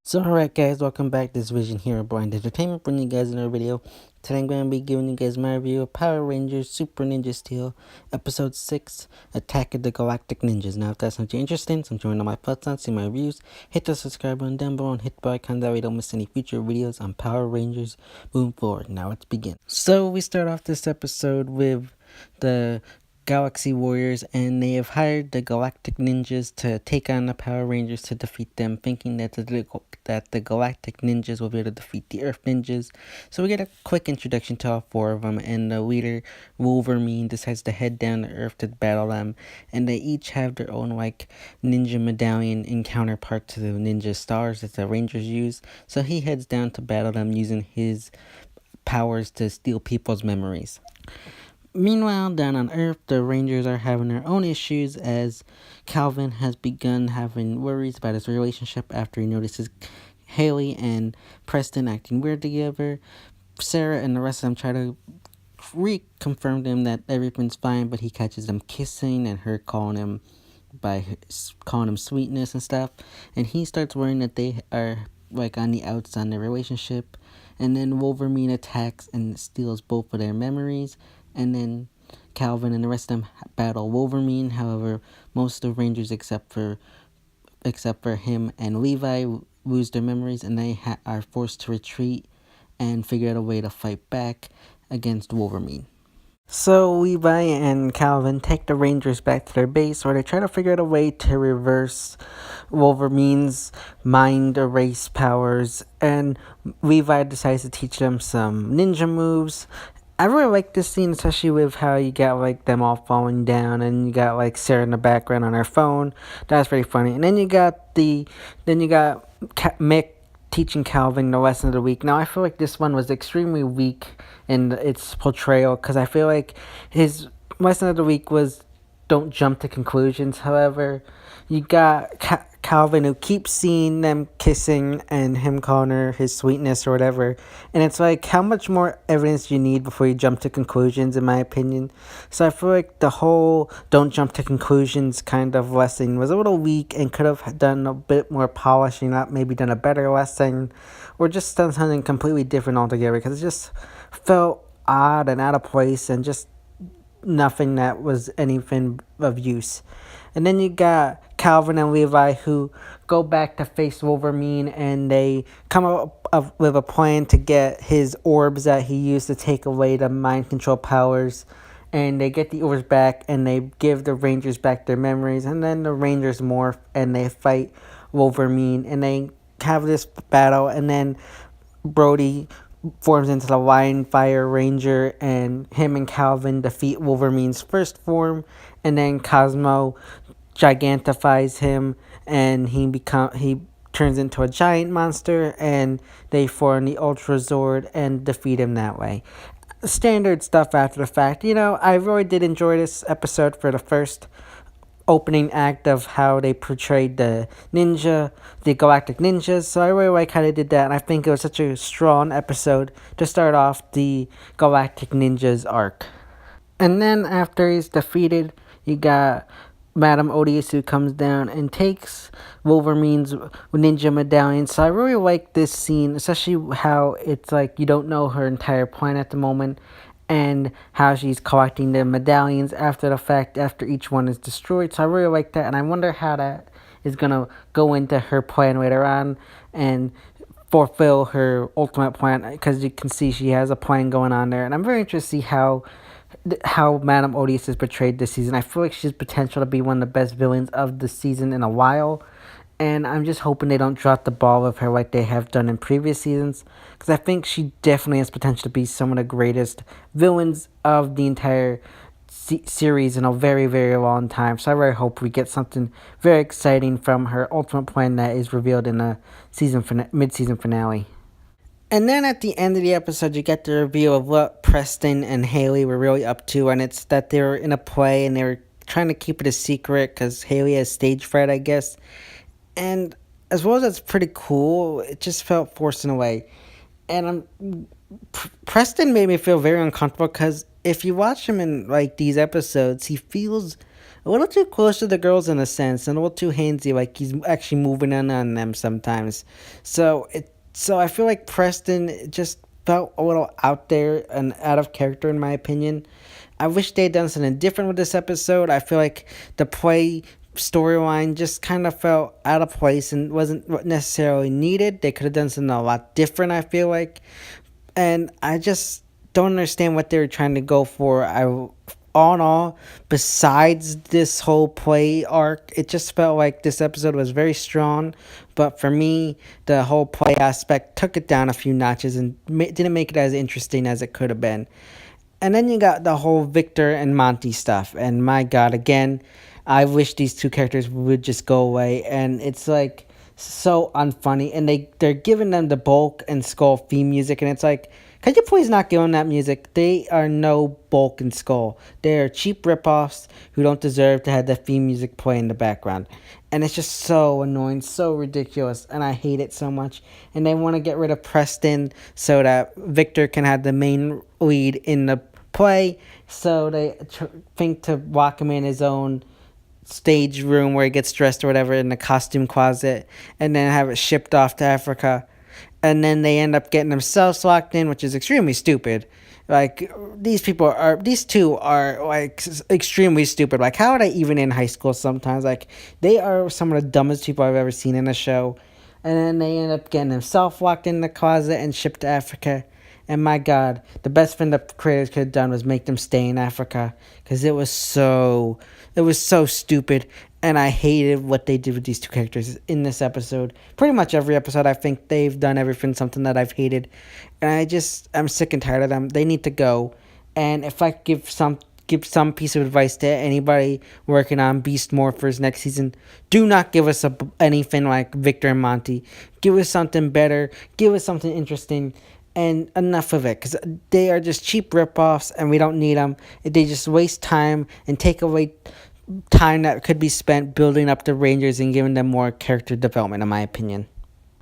So alright guys, welcome back. This is Vision here at Blind Entertainment, bringing you guys another video. Today I'm going to be giving you guys my review of Power Rangers Super Ninja Steel Episode 6, Attack of the Galactic Ninjas. Now if that's something you're interested in, some join on my thoughts on, see my reviews, hit the subscribe button down below and hit the bell icon that way you don't miss any future videos on Power Rangers moving forward. Now let's begin. So we start off this episode with the Galaxy Warriors, and they have hired the Galactic Ninjas to take on the Power Rangers to defeat them, thinking that the Galactic Ninjas will be able to defeat the Earth Ninjas. So we get a quick introduction to all four of them, and the leader, Wolverine, decides to head down to Earth to battle them, and they each have their own, ninja medallion and counterpart to the ninja stars that the Rangers use. So he heads down to battle them using his powers to steal people's memories. Meanwhile, down on Earth, the Rangers are having their own issues as Calvin has begun having worries about his relationship after he notices Haley and Preston acting weird together. Sarah and the rest of them try to reconfirm to him that everything's fine, but he catches them kissing and her calling him sweetness and stuff. And he starts worrying that they are on the outs on their relationship. And then Wolverine attacks and steals both of their memories. And then Calvin and the rest of them battle Wolverine. However, most of the Rangers except for him and Levi lose their memories, and they are forced to retreat and figure out a way to fight back against Wolverine. So Levi and Calvin take the Rangers back to their base where they try to figure out a way to reverse Wolverine's mind erase powers, and Levi decides to teach them some ninja moves. I really like this scene, especially with how you got them all falling down, and you got Sarah in the background on her phone. That's very funny. And then you got Mick teaching Calvin the lesson of the week. Now I feel like this one was extremely weak in its portrayal because I feel like his lesson of the week was don't jump to conclusions. However, you got Calvin who keeps seeing them kissing and him calling her his sweetness or whatever. And it's like, how much more evidence do you need before you jump to conclusions, in my opinion? So I feel like the whole don't jump to conclusions kind of lesson was a little weak and could have done a bit more polishing up, maybe done a better lesson, or just done something completely different altogether, because it just felt odd and out of place and just nothing that was anything of use. And then you got Calvin and Levi who go back to face Wolverine, and they come up with a plan to get his orbs that he used to take away the mind control powers. And they get the orbs back, and they give the Rangers back their memories. And then the Rangers morph, and they fight Wolverine. And they have this battle, and then Brody forms into the Lion Fire Ranger, and him and Calvin defeat Wolverine's first form, and then Cosmo gigantifies him, and he turns into a giant monster, and they form the Ultra Zord and defeat him that way. Standard stuff after the fact. I really did enjoy this episode for the first opening act of how they portrayed the Galactic Ninjas. So I really like how they did that, and I think it was such a strong episode to start off the Galactic Ninjas arc. And then after he's defeated, you got Madame Odious who comes down and takes Wolverine's ninja medallion. So I really like this scene, especially how it's like you don't know her entire plan at the moment, and how she's collecting the medallions after the fact, after each one is destroyed. So I really like that, and I wonder how that is going to go into her plan later on and fulfill her ultimate plan, because you can see she has a plan going on there, and I'm very interested to see how Madame Odious is portrayed this season. I feel like she's potential to be one of the best villains of the season in a while, and I'm just hoping they don't drop the ball with her like they have done in previous seasons, because I think she definitely has potential to be some of the greatest villains of the entire series in a very, very long time. So I really hope we get something very exciting from her ultimate plan that is revealed in the mid-season finale. And then at the end of the episode, you get the reveal of what Preston and Haley were really up to, and it's that they were in a play and they were trying to keep it a secret because Haley has stage fright, I guess. And as well as that's pretty cool, it just felt forced in a way. And Preston made me feel very uncomfortable because if you watch him in these episodes, he feels a little too close to the girls in a sense, and a little too handsy, like he's actually moving in on them sometimes. So I feel like Preston just felt a little out there and out of character in my opinion. I wish they'd done something different with this episode. I feel like the play storyline just kind of felt out of place and wasn't necessarily needed. They could have done something a lot different, I feel like. And I just don't understand what they were trying to go for. All in all, besides this whole play arc, it just felt like this episode was very strong. But for me, the whole play aspect took it down a few notches and didn't make it as interesting as it could have been. And then you got the whole Victor and Monty stuff. And my God, again, I wish these two characters would just go away. And it's like so unfunny. And they're giving them the Bulk and Skull theme music. And it's like, could you please not give them that music? They are no Bulk and Skull. They are cheap ripoffs who don't deserve to have the theme music play in the background. And it's just so annoying, so ridiculous, and I hate it so much. And they want to get rid of Preston so that Victor can have the main lead in the play. So they think to lock him in his own stage room where he gets dressed or whatever in the costume closet, and then have it shipped off to Africa. And then they end up getting themselves locked in, which is extremely stupid. Like these two are like extremely stupid. Like how are they even in high school sometimes? Like they are some of the dumbest people I've ever seen in a show. And then they end up getting themselves locked in the closet and shipped to Africa. And my God, the best thing the creators could have done was make them stay in Africa, because it was so stupid, and I hated what they did with these two characters in this episode. Pretty much every episode, I think they've done everything something that I've hated, and I'm sick and tired of them. They need to go. And if I give some piece of advice to anybody working on Beast Morphers next season, do not give us anything like Victor and Monty. Give us something better. Give us something interesting. And enough of it, because they are just cheap ripoffs, and we don't need them. They just waste time and take away time that could be spent building up the Rangers and giving them more character development, in my opinion.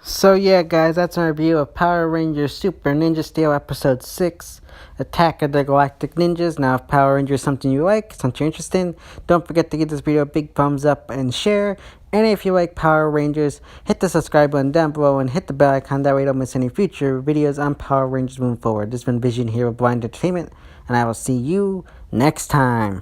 So yeah, guys, that's my review of Power Rangers Super Ninja Steel Episode 6, Attack of the Galactic Ninjas. Now, if Power Rangers is something you like, something you're interested in, don't forget to give this video a big thumbs up and share. And if you like Power Rangers, hit the subscribe button down below and hit the bell icon, that way you don't miss any future videos on Power Rangers moving forward. This has been Vision here with Blind Entertainment, and I will see you next time.